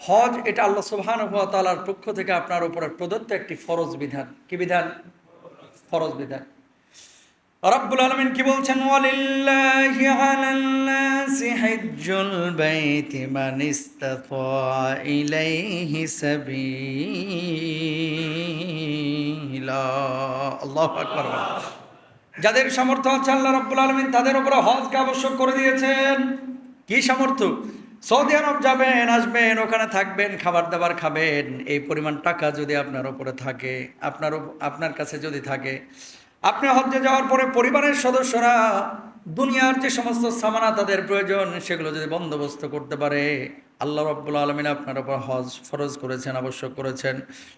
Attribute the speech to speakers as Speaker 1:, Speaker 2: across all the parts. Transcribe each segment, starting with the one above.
Speaker 1: হজ এটা আল্লাহ সুবহানাহু ওয়া তাআলার পক্ষ থেকে আপনার উপরে প্রদত্ত একটি ফরজ বিধান। কি বিধান? ফরজ বিধান। রব্বুল আলামিন কি বলছেন? ওয়ালিল্লাহি আলান নাসি হিজ্জুল বাইতি মান ইসতাতা ইলাইহি সাবিলা। আল্লাহু আকবার। যাদের সামর্থ্য আছে আল্লাহ রাব্বুল আলামিন তাদের উপরে হজকে আবশ্যক করে দিয়েছেন। কি সামর্থ্য? সৌদি আরব যাবেন, আসবেন, ওখানে থাকবেন, খাবার দাবার খাবেন, এই পরিমাণ টাকা যদি আপনার উপরে থাকে, আপনার কাছে যদি থাকে, আপনি হজ্জে যাওয়ার পরে পরিবারের সদস্যরা দুনিয়ার যে সমস্ত সামানা তাদের প্রয়োজন সেগুলো যদি বন্দোবস্ত করতে পারে, আল্লাহ রাব্বুল আলামিন আপনার উপর হজ ফরজ করেছেন, আবশ্যক করেছেন।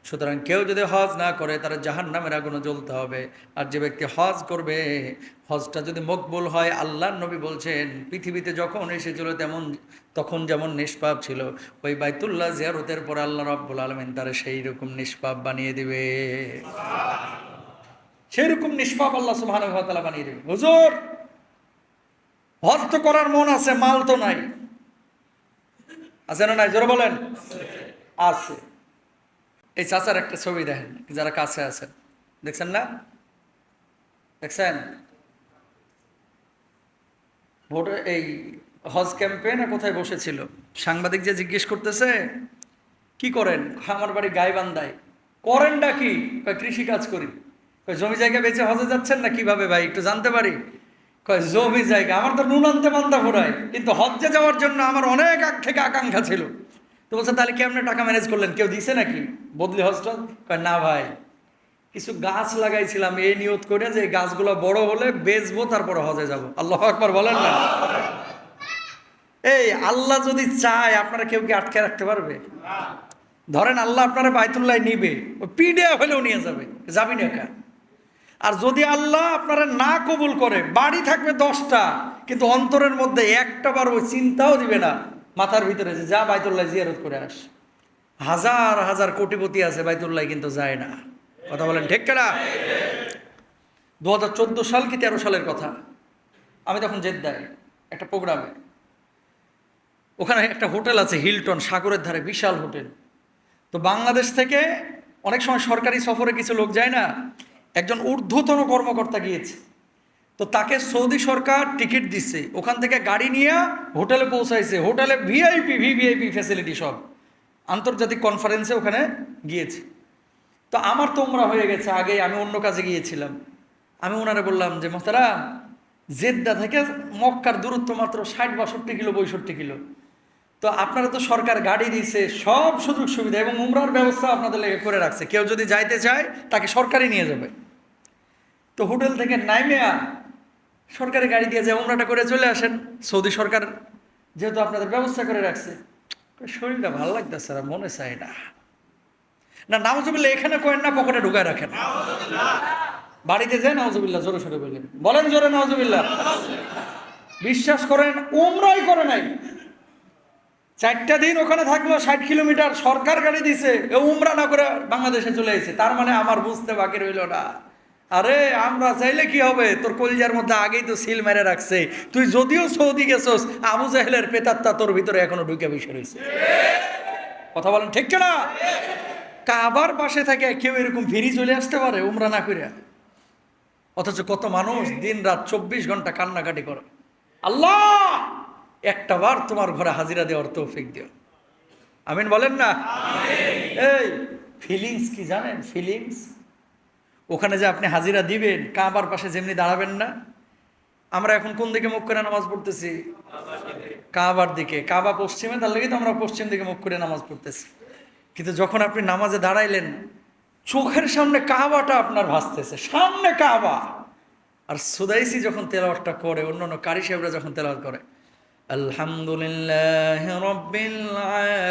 Speaker 1: সুতরাং কেউ যদি হজ না করে তারা জাহান্নামের আগুনে জ্বলতে হবে। আর যে ব্যক্তি হজ করবে, হজটা যদি মকবুল হয়, আল্লাহর নবী বলছেন পৃথিবীতে যখন এসেছিল তখন যেমন নিষ্পাপ ছিল, ওই বাইতুল্লাহ জিয়ারতের পর আল্লাহ রাব্বুল আলামিন তারা সেই রকম নিষ্পাপ বানিয়ে দিবে। সেই রকম নিষ্পাপ আল্লাহ সুবহানাহু ওয়া তাআলা বানিয়ে দিবে। হুজুর, হজ তো করার মন আছে, মাল তো নাই। আছে না নাই? জোরে বলেন। আছে। এই চাচার একটা ছবি দেখেন, যারা কাছে আছেন, দেখছেন না? দেখছেন? ভোটে এই হজ ক্যাম্পে না কোথায় বসেছিল, সাংবাদিক যে জিজ্ঞেস করতেছে কি করেন, আমার বাড়ি গাইবান্ধায়। করেনটা কি? কয় কৃষি কাজ করি। কয় জমি জায়গা বেচে হজে যাচ্ছেন না কিভাবে ভাই, একটু জানতে পারি? কয় জমি জায়গা আমার তো নুন আনতে মানতে ঘোরায়, কিন্তু হজ্জে যাওয়ার জন্য আমার অনেক আগ থেকে আকাঙ্ক্ষা ছিল। তো বলছে তাহলে কেমনে টাকা ম্যানেজ করলেন, কেউ দিছে নাকি বদলি হজটা? কয় না ভাই, কিছু গাছ লাগাইছিলাম এই নিয়ত করে যে এই গাছগুলো বড় হলে বেচবো, তারপরে হজে যাব। আল্লাহু আকবার বলেন না। এই আল্লাহ যদি চায় আপনারা কেউ কি আটকে রাখতে পারবে? ধরেন আল্লাহ আপনারা বাইতুল্লাহ নিবে, পিডিয়া হলেও নিয়ে যাবে, যাবি না একা। আর যদি আল্লাহ আপনারা না কবুল করে, বাড়ি থাকবে 10টা, কিন্তু অন্তরের মধ্যে একটা বার ওই চিন্তাও দিবে না মাথার ভিতরে যে যা বাইতুল্লাহ জিয়ারত করে আস। হাজার হাজার কোটিপতি আছে বাইতুল্লাহ, কিন্তু যায় না। কথা বলেন ঠিক কিনা? 2014 সাল কি 13 সালের কথা, আমি তখন জেদ্দায় একটা প্রোগ্রামে, ওখানে একটা হোটেল আছে হিলটন, সাগরের ধারে, বিশাল হোটেল। তো বাংলাদেশ থেকে অনেক সময় সরকারি সফরে কিছু লোক যায় না, একজন ঊর্ধ্বতন কর্মকর্তা গিয়েছে। তো তাকে সৌদি সরকার টিকিট দিচ্ছে, ওখান থেকে গাড়ি নিয়ে হোটেলে পৌঁছাইছে, হোটেলে ভিভিআইপি ফ্যাসিলিটি সব, আন্তর্জাতিক কনফারেন্সে ওখানে গিয়েছে। তো আমার তো উমরা হয়ে গেছে আগে, আমি অন্য কাজে গিয়েছিলাম। আমি ওনারে বললাম যে মোহতারাম, জেদ্দা থেকে মক্কার দূরত্ব মাত্র 60-62 কিলো, 62 কিলো। তো আপনারা তো সরকার গাড়ি দিয়েছে, সব সুযোগ সুবিধা এবং উমরার ব্যবস্থা আপনাদের লেগে করে রাখছে, কেউ যদি যাইতে চায় তাকে সরকারই নিয়ে যাবে। তো হোটেল থেকে নাইমিয়া সরকারি গাড়ি দিয়ে যায়, উমরাটা করে চলে আসেন। সৌদি সরকার যেহেতু আপনাদের ব্যবস্থা করে রাখছে, শরীরটা ভালো লাগতেছে, মনে চায় না। না নাউজুবিল্লাহ এখানে করেন না, পকেটে ঢুকায় রাখেন। বাড়িতে যায় নাউজুবিল্লাহ জোরে সোরে বললেন, বলেন জোরে নাউজুবিল্লাহ। বিশ্বাস করেন উমরাই করে নাই, 4টা দিন ওখানে থাকলো, 60 কিলোমিটার সরকার গাড়ি দিছে, উমরা না করে বাংলাদেশে চলে এসেছে। তার মানে আমার বুঝতে বাকি রইল না, আরে আমরা চাইলে কি হবে, তোর কলিজার মধ্যে আগেই তো সিল মেরে রাখছে। তুই যদিও সৌদি গেছস, আবু জাহেলের প্রেতাত্মা তোর ভিতরে এখনো ঢুকে বসে রয়েছে। কথা বলেন ঠিক না? কাবার পাশে থাকে কেউ এরকম ফিরি চলে আসতে পারে উমরা না করে? অথচ কত মানুষ দিন রাত 24 ঘন্টা কান্নাকাটি করে, আল্লাহ একটা বার তোমার ঘরে হাজিরা দেওয়ার তৌফিক দিও। আমিন বলেন না? এই ফিলিংস কি জানেন? ফিলিংস ওখানে যে আপনি হাজিরা দিবেন, কাবার পাশে যেমনি দাঁড়াবেন না। আমরা এখন কোন দিকে মুখ করে নামাজ পড়তেছি? কাবার দিকে। কাবা পশ্চিমে, তার লেগে তো আমরা পশ্চিম দিকে মুখ করে নামাজ পড়তেছি। কিন্তু যখন আপনি নামাজে দাঁড়াইলেন, চোখের সামনে কাবাটা আপনার ভাসতেছে, সামনে কাবা। আর সুদাইসি যখন তেলাওয়াতটা করে, অন্যান্য কারি সাহেবরা যখন তেলাওয়াত করে, আলহামদুলিল্লাহি রাব্বিল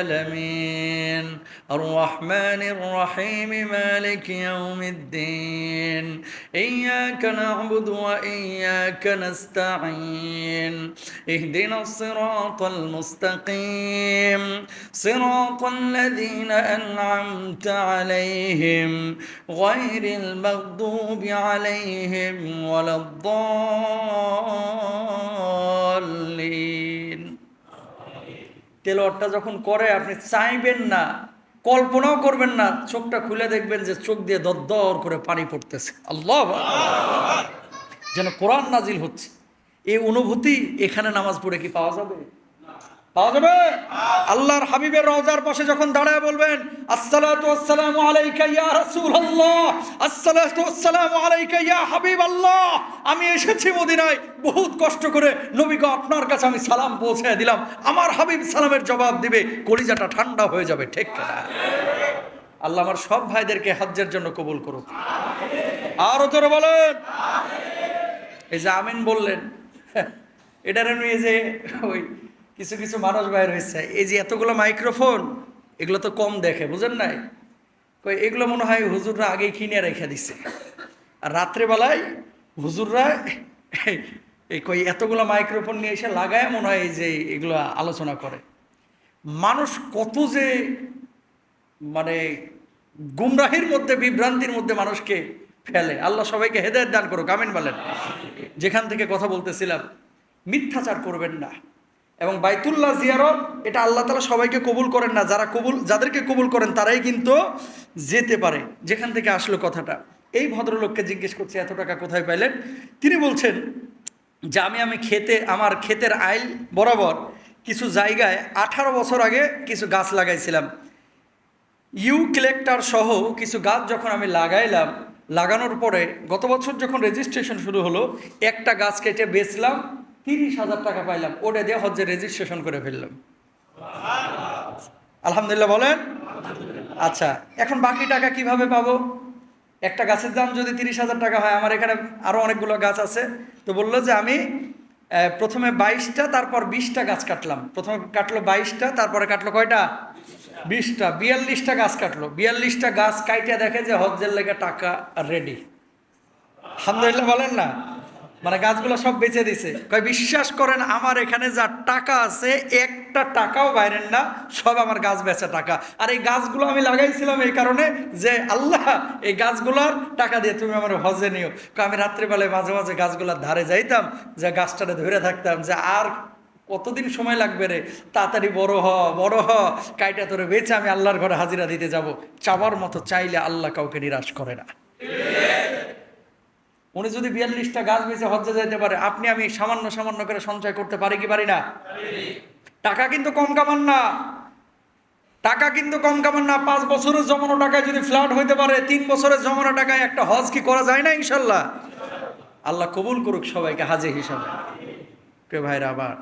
Speaker 1: আলামিন আর রহমানির রহিম মালিকি ইয়াউমিদ্দিন ইয়্যাকা না'বুদু ওয়া ইয়্যাকা নাস্তাঈন ইহদিনাস সিরাতাল মুস্তাকিম সিরাতাল লাযীনা আন'আমতা আলাইহিম গায়রিল মাগদুবি আলাইহিম ওয়ালাদ-দাল্লিন। তেলাওয়াতটা যখন করে আপনি চাইবেন না, কল্পনাও করবেন না, চোখটা খুলে দেখবেন যে চোখ দিয়ে দরদর করে পানি পড়তেছে, আল্লাহ যেন কোরআন নাজিল হচ্ছে। এই অনুভূতি এখানে নামাজ পড়ে কি পাওয়া যাবে? পাওয়া যাবে? আল্লাহর হাবিবের রওজার পাশে যখন দাঁড়ায় বলবেন আসসালাতু ওয়াসসালামু আলাইকা ইয়া রাসূলুল্লাহ, আসসালাতু ওয়াসসালামু আলাইকা ইয়া হাবিবাল্লাহ, আমি এসেছি মদিনায় বহুত কষ্ট করে, নবী গো আপনার কাছে আমি সালাম পৌঁছে দিলাম, আমার হাবিব সালামের জবাব দিবে, কলিজাটা ঠান্ডা হয়ে যাবে, ঠিক না? আল্লাহ আমার সব ভাইদেরকে হজ্জের জন্য কবুল করুক, আরো জোরে বলেন। এই যে আমিন বললেন, এটার নিয়ে যে ওই কিছু কিছু মানুষ বাইর হয়েছে, এই যে এতগুলো মাইক্রোফোন, এগুলো তো কম দেখে, বুঝেন নাই? এগুলো মনে হয় হুজুররা আগেই কিনে রেখে দিছে, আর রাত্রেবেলায় হুজুররা এই এতগুলো মাইক্রোফোন নিয়ে এসে লাগায় মনে হয় যে এগুলো আলোচনা করে। মানুষ কত যে মানে গুমরাহির মধ্যে, বিভ্রান্তির মধ্যে মানুষকে ফেলে। আল্লাহ সবাইকে হেদায়েত দান করুক, আমিন বলেন। যেখান থেকে কথা বলতেছিলাম, মিথ্যাচার করবেন না। এবং বাইতুল্লাহ জিয়ারত, এটা আল্লাহ তাআলা সবাইকে কবুল করেন না, যাদেরকে কবুল করেন তারাই কিন্তু যেতে পারে। যেখান থেকে আসলো কথাটা, এই ভদ্রলোককে জিজ্ঞেস করছে এত টাকা কোথায় পাইলেন? তিনি বলছেন যে আমি আমার ক্ষেতের আইল বরাবর কিছু জায়গায় 18 বছর আগে কিছু গাছ লাগাইছিলাম। ইউক্যালিপটাস সহ কিছু গাছ যখন আমি লাগানোর পরে গত বছর যখন রেজিস্ট্রেশন শুরু হলো, একটা গাছ কেটে বেচলাম, 30,000 টাকা পাইলাম, ওটা দিয়ে হজ্জের রেজিস্ট্রেশন করে ফেললাম। আলহামদুলিল্লাহ বলেন। আচ্ছা, এখন বাকি টাকা কিভাবে পাবো? একটা গাছের দাম যদি 30,000 টাকা হয়, আমার এখানে আরও অনেকগুলো গাছ আছে, তো বললো যে আমি প্রথমে 22টা তারপর 20টা গাছ কাটলাম। প্রথমে কাটলো 22টা, তারপরে কাটলো কয়টা? 20টা, 42টা গাছ কাটলো। 42টা গাছ কাইটা দেখে যে হজ্জের লেগে টাকা রেডি। আলহামদুলিল্লাহ বলেন না? মানে গাছগুলো সব বেচে দিছে। বিশ্বাস করেন আমার এখানে যা টাকা আছে একটা টাকাও বাইরের না, সব আমার গাছ বেচা টাকা। আর এই গাছগুলো আমি লাগাইছিলাম এই কারণে যে আল্লাহ এই গাছগুলোর টাকা দিয়ে তুমি আমার হজে নিও। আমি রাত্রিবেলায় মাঝে মাঝে গাছগুলোর ধারে যাইতাম, যে গাছটারে ধরে থাকতাম, যে আর কতদিন সময় লাগবে রে, তাড়াতাড়ি বড় হ, কাইটা তোরে বেচে আমি আল্লাহর ঘরে হাজিরা দিতে যাব। চাবার মতো চাইলে আল্লাহ কাউকে নিরাশ করে না। উনি যদি 42টা গাছ বেচে হজ্জে যাইতে পারে, আপনি আমি সামান্য করে সঞ্চয় করতে পারি কি পারি না? টাকা কিন্তু কম কামান না, টাকা কিন্তু কম কামান না। 5 বছরের জমানো টাকায় যদি ফ্ল্যাট হইতে পারে, 3 বছরের জমানো টাকায় একটা হজ কি করা যায় না? ইনশাল্লাহ। আল্লাহ কবুল করুক সবাইকে হাজে হিসাবে। প্রিয় ভাইরা, আবার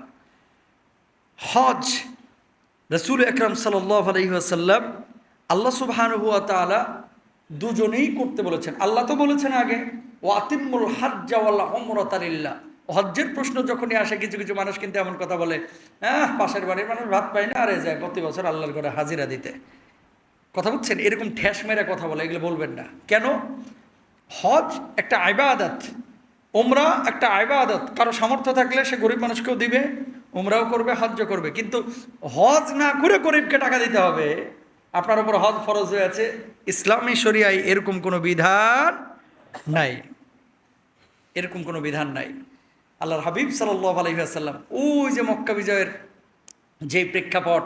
Speaker 1: হজ রাসূল আকরাম সাল্লাল্লাহু আলাইহি ওয়াসাল্লাম, আল্লাহ সুবহানাহু ওয়া তাআলা দুজনেই করতে বলেছেন। আল্লাহ তো বলেছেন আগে ওয়াতিমুল হাজ্জা ওয়াল উমরাতা লিল্লাহ। হজ্জের প্রশ্ন যখনই আসে, কিছু কিছু মানুষ কিন্তু এমন কথা বলে, পাশের বাড়ির মানুষ ভাত পায় না, আরে যায় প্রতি বছর আল্লাহর ঘরে হাজিরা দিতে। কথা বুঝছেন? এরকম ঠেস মেরে কথা বলে, এগুলো বলবেন না। কেন? হজ একটা ইবাদত, উমরা একটা ইবাদত। কারো সামর্থ্য থাকলে সে গরিব মানুষকেও দিবে, উমরাও করবে, হজ্জও করবে। কিন্তু হজ না করে গরিবকে টাকা দিতে হবে, আপনার উপর হজ ফরজ হয়ে আছে, ইসলামী শরিয়ায় এরকম কোনো বিধান নাই, এরকম কোনো বিধান নাই। আল্লাহর হাবিব সাল্লাল্লাহু আলাইহি ওয়াসাল্লাম ওই যে মক্কা বিজয়ের যে প্রেক্ষাপট,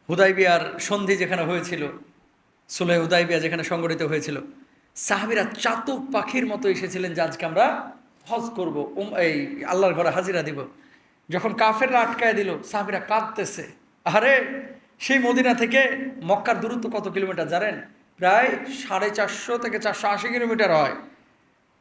Speaker 1: হুদাইবিয়ার সন্ধি যেখানে হয়েছিল, সুলহ হুদাইবিয়া যেখানে সংগঠিত হয়েছিল, সাহাবীরা চাতক পাখির মতো এসেছিলেন যে আজকে আমরা হজ করব, এই আল্লাহর ঘরে হাজিরা দিব। যখন কাফেররা আটকায় দিল, সাহাবীরা কাঁদতেছে। আরে সেই মদিনা থেকে মক্কার দূরত্ব কত কিলোমিটার জানেন? প্রায় 450 থেকে 480 কিলোমিটার হয়,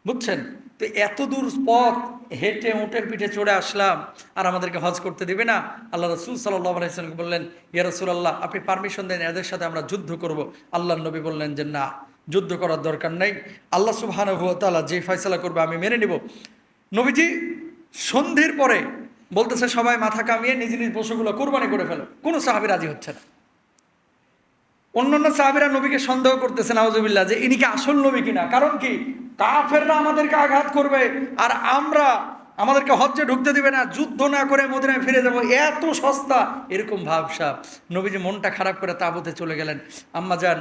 Speaker 1: বুঝছেন? তো এত দূর পথ হেঁটে উটের পিঠে চড়ে আসলাম, আর আমাদেরকে হজ করতে দিবে না? আল্লাহ রাসূল সাল্লাল্লাহু আলাইহি ওয়াসাল্লাম বললেন, ইয়া রাসূলুল্লাহ, আপনি পারমিশন দেন, এদের সাথে আমরা যুদ্ধ করব। আল্লাহর নবী বললেন যে না, যুদ্ধ করার দরকার নেই, আল্লাহ সুবহানাহু ওয়া তাআলা যে ফয়সালা করবে আমি মেনে নিব। নবীজি সন্ধির পরে বলতেছে সবাই মাথা কামিয়ে নিজ নিজ পশুগুলো কুরবানি করে ফেলো। কোনো সাহাবী রাজি হচ্ছে না। অন্যান্য সাহাবীরা নবীকে সন্দেহ করতেছে, নাউজুবিল্লাহ, যে ইনি কি আসল নবী কিনা। কারণ কি? কাফেররা আমাদেরকে আঘাত করবে, আর আমাদেরকে হজ্জে ঢুকতে দিবে না, যুদ্ধ না করে মদিনায় ফিরে যাব, এত সস্তা, এরকম ভাবসাব। নবীজি মনটা খারাপ করে তাঁবুতে চলে গেলেন। আম্মা জান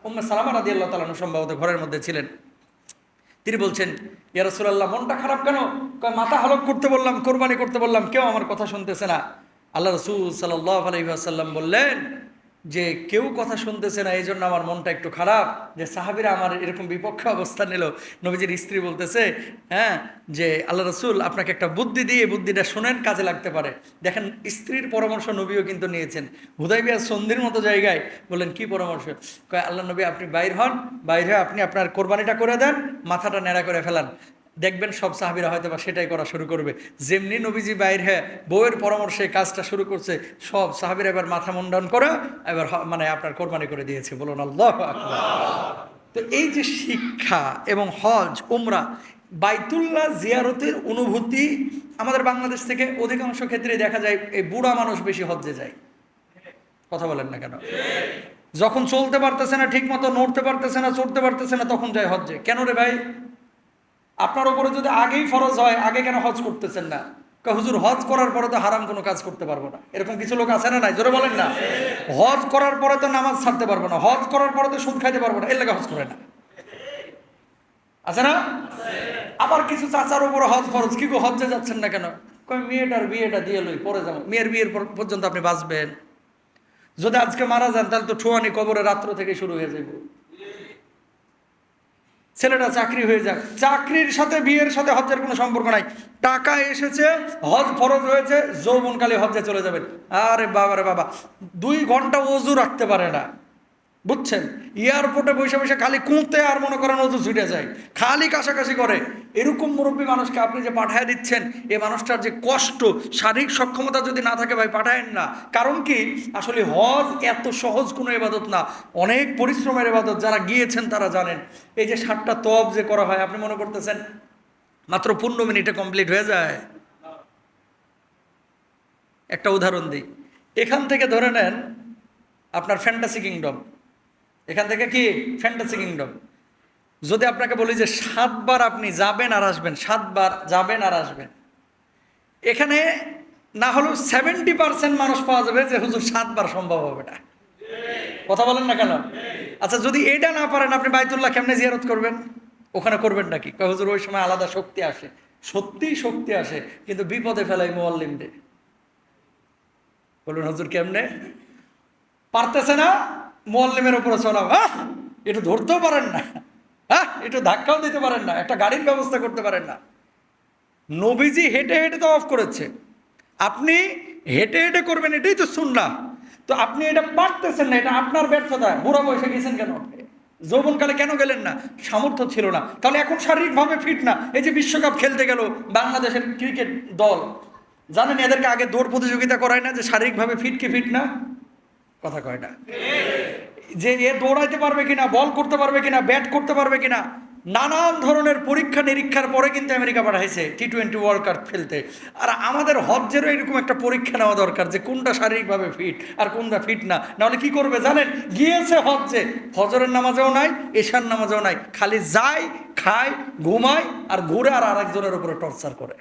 Speaker 1: উম্মে সালামা রাদিয়াল্লাহু তাআলা সম্ভবত ঘরের মধ্যে ছিলেন। তিনি বলছেন, ইয়া রাসূলুল্লাহ, মনটা খারাপ কেন? মাথা হলক করতে বললাম, কোরবানি করতে বললাম, কেউ আমার কথা শুনতেছে না। আল্লাহ রসুল সাল্লাল্লাহু আলাইহি ওয়াসাল্লাম বললেন যে কেউ কথা শুনতেছে না, এই জন্য আমার মনটা একটু খারাপ যে সাহাবীরা আমার এরকম বিপক্ষে অবস্থান নিল। নবীজির স্ত্রী বলতেছে, হ্যাঁ, যে আল্লাহ রসুল আপনাকে একটা বুদ্ধি দিয়ে বুদ্ধিটা শুনেন, কাজে লাগতে পারে। দেখেন স্ত্রীর পরামর্শ নবীও কিন্তু নিয়েছেন। হুদাইবিয়া সন্ধির মতো জায়গায় বললেন কি পরামর্শ? কয় আল্লাহ নবী আপনি বাইর হন, বাইর হয়ে আপনি আপনার কোরবানিটা করে দেন, মাথাটা নেড়া করে ফেলান, দেখবেন সব সাহাবীরা হয়তো বা সেটাই করা শুরু করবে। যেমনি নবীজি বাইর হয়ে বউয়ের পরামর্শে কাজটা শুরু করছে, সব সাহাবীরা এবার মাথা মুন্ডন করে এবার মানে আপনার কোরবানি করে দিয়েছে। বলুন আল্লাহু আকবার। তো এই যে শিক্ষা এবং হজ উমরা বাইতুল্লাহ জিয়ারতের অনুভূতি আমাদের বাংলাদেশ থেকে অধিকাংশ ক্ষেত্রে দেখা যায় এই বুড়া মানুষ বেশি হজ্জে যায়। কথা বলেন না কেন? যখন চলতে পারতেছে না, ঠিক মতো নড়তে পারতেছে না, চড়তে পারতেছে না, তখন যায় হজ্জে। কেন রে ভাই? আপনার উপরে যদি আগেই ফরজ হয়, আগে কেন হজ করতেছেন না? হুজুর হজ করার পরে তো হারাম কোনো কাজ করতে পারবো না, এরকম কিছু লোক আছে না? নাই, জোরে বলেন না। হজ করার পরে তো নামাজ ছাড়তে পারবো না, হজ করার পরে তো সুদ খাইতে পারবো না, এর লাগে হজ করে না, আছে না? আবার কিছু চাচার উপরে হজ ফরজ, কি গো হজ্জে যাচ্ছেন না কেন? কই মেয়েটার বিয়েটা দিয়ে লই, পরে যাবো। মেয়ের বিয়ের পর্যন্ত আপনি বাঁচবেন? যদি আজকে মারা যান তাহলে তো ঠোয়ানি কবরে রাত্র থেকে শুরু হয়ে যাবে। ছেলেটা চাকরি হয়ে যাক, চাকরির সাথে বিয়ের সাথে হজ্জের কোনো সম্পর্ক নাই। টাকা এসেছে, হজ ফরজ হয়েছে, যৌবনকালে হজ্জে চলে যাবেন। আরে বাবা রে বাবা, 2 ঘন্টা ওযু রাখতে পারে না, বুঝছেন? এয়ারপোর্টে বসে বসে খালি কুঁতে আর মনে করেন ওযু ছুটে যায়, খালি কাশাকাশি করে। এরকম মুরব্বী মানুষকে আপনি যে পাঠায় দিচ্ছেন, এই মানুষটার যে কষ্ট, শারীরিক সক্ষমতা যদি না থাকে ভাই পাঠায়েন না। কারণ কি, আসলে হজ এত সহজ কোনো ইবাদত না, অনেক পরিশ্রমের ইবাদত। যারা গিয়েছেন তারা জানেন। এই যে 7টা তওয়াফ যে করা হয়, আপনি মনে করতেছেন মাত্র 15 মিনিটে কমপ্লিট হয়ে যায়? একটা উদাহরণ দিই। এখান থেকে ধরে নেন আপনার ফ্যান্টাসি কিংডম, এখান থেকে কি ফ্যান্টাসি কিংডম, যদি আপনাকে বলি যে 7 বার আপনি যাবেন আর আসবেন, 7 বার যাবেন আর আসবেন, এখানে না হলেও 70% মানুষ পাওয়া যাবে যে হুজুর 7 বার সম্ভব হবে না। কথা বলেন না কেন? আচ্ছা, যদি এটা না পারেন আপনি বাইতুল্লাহ কেমনে জিয়ারত করবেন? ওখানে করবেন নাকি? কয় হুজুর ওই সময় আলাদা শক্তি আসে। সত্যিই শক্তি আসে, কিন্তু বিপদে ফেলাই মুআল্লিমদের। বলুন হুজুর কেমনে? পারতেছে না, মুআল্লিমের উপরে চলাও, একটু ধরতেও পারেন না, একটু ধাক্কাও দিতে পারেন না, একটা গাড়ির ব্যবস্থা করতে পারেন না। নবীজি হেঁটে হেঁটে তো অফ করেছে, আপনি হেঁটে হেঁটে করবেন, এটাই তো সুন্নাহ। তো আপনি এটা পারতেছেন না, এটা আপনার ব্যর্থতা। বুড়া বয়সে গেছেন কেন? যৌবনকালে কেন গেলেন না? সামর্থ্য ছিল না। তাহলে এখন শারীরিকভাবে ফিট না। এই যে বিশ্বকাপ খেলতে গেল বাংলাদেশের ক্রিকেট দল, জানেন এদেরকে আগে দৌড় প্রতিযোগিতা করায় না যে শারীরিকভাবে ফিট কি ফিট না? কথা কয় না। যে এ দৌড়াইতে পারবে কিনা, বল করতে পারবে কিনা, ব্যাট করতে পারবে কিনা, নানান ধরনের পরীক্ষা নিরীক্ষার পরে কিন্তু আমেরিকা পাঠাইছে T20 ওয়ার্ল্ড কাপ খেলতে। আর আমাদের হজ্জেরও এরকম একটা পরীক্ষা নেওয়া দরকার যে কোনটা শারীরিকভাবে ফিট আর কোনটা ফিট না। নাহলে কি করবে জানেন? গিয়েছে হজ্জে, ফজরের নামাজেও নাই, এশার নামাজেও নাই, খালি যায়, খায়, ঘুমায় আর ঘুরে আর আরেকজনের উপরে টর্চার করে।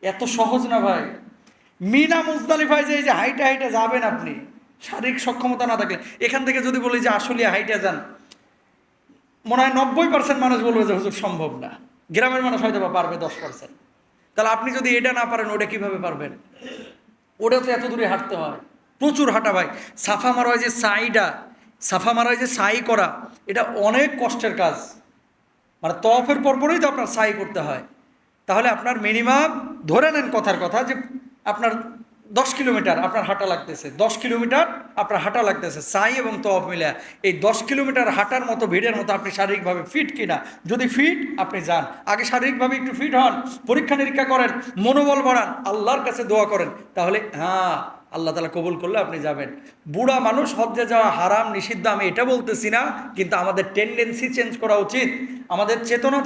Speaker 1: এত সহজ না ভাই। মিনা মুজদালিফায় যে এই যে হাইটে হাইটে যাবেন আপনি, শারীরিক সক্ষমতা না থাকলে, এখান থেকে যদি বলি যে আসলে হাইটে যান, মনে হয় 90% মানুষ বলবে যে হুজুর সম্ভব না। গ্রামের মানুষ হয়তো বা পারবে 10%। তাহলে আপনি যদি এটা না পারেন, ওটা কিভাবে পারবেন? ওটা তো এত দূরে হাঁটতে হয়, প্রচুর হাঁটা ভাই। সাফা মারা হয় যে সাইটা, সাফা মারা হয় যে সাই করা, এটা অনেক কষ্টের কাজ। মানে তওয়াফের পরপরই তো আপনার সাই করতে হয়। তাহলে আপনার মিনিমাম ধরে নেন কথার কথা যে আপনার 10 কিলোমিটার আপনার হাঁটা লাগতেছে, 10 কিলোমিটার আপনার হাঁটা লাগতেছে সাই এবং তওয়াফ মিলে। এই 10 কিলোমিটার হাঁটার মতো ভিড়ের মতো আপনি শারীরিকভাবে ফিট কিনা? যদি ফিট, আপনি যান, আগে শারীরিকভাবে একটু ফিট হন, পরীক্ষা নিরীক্ষা করেন, মনোবল বাড়ান, আল্লাহর কাছে দোয়া করেন, তাহলে আল্লাহ তাআলা কবুল করলে আপনি যাবেন। বুড়া মানুষ হজ্জে যাওয়া হারাম নিষিদ্ধ আমি এটা বলতেছি না, কিন্তু আমাদের টেন্ডেন্সি চেঞ্জ করা উচিত, আমাদের চেতনা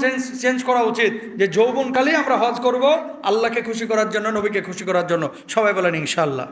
Speaker 1: চেঞ্জ করা উচিত যে যৌবনকালেই আমরা হজ করব আল্লাহকে খুশি করার জন্য, নবীকে খুশি করার জন্য। সবাই বলেন ইনশাআল্লাহ।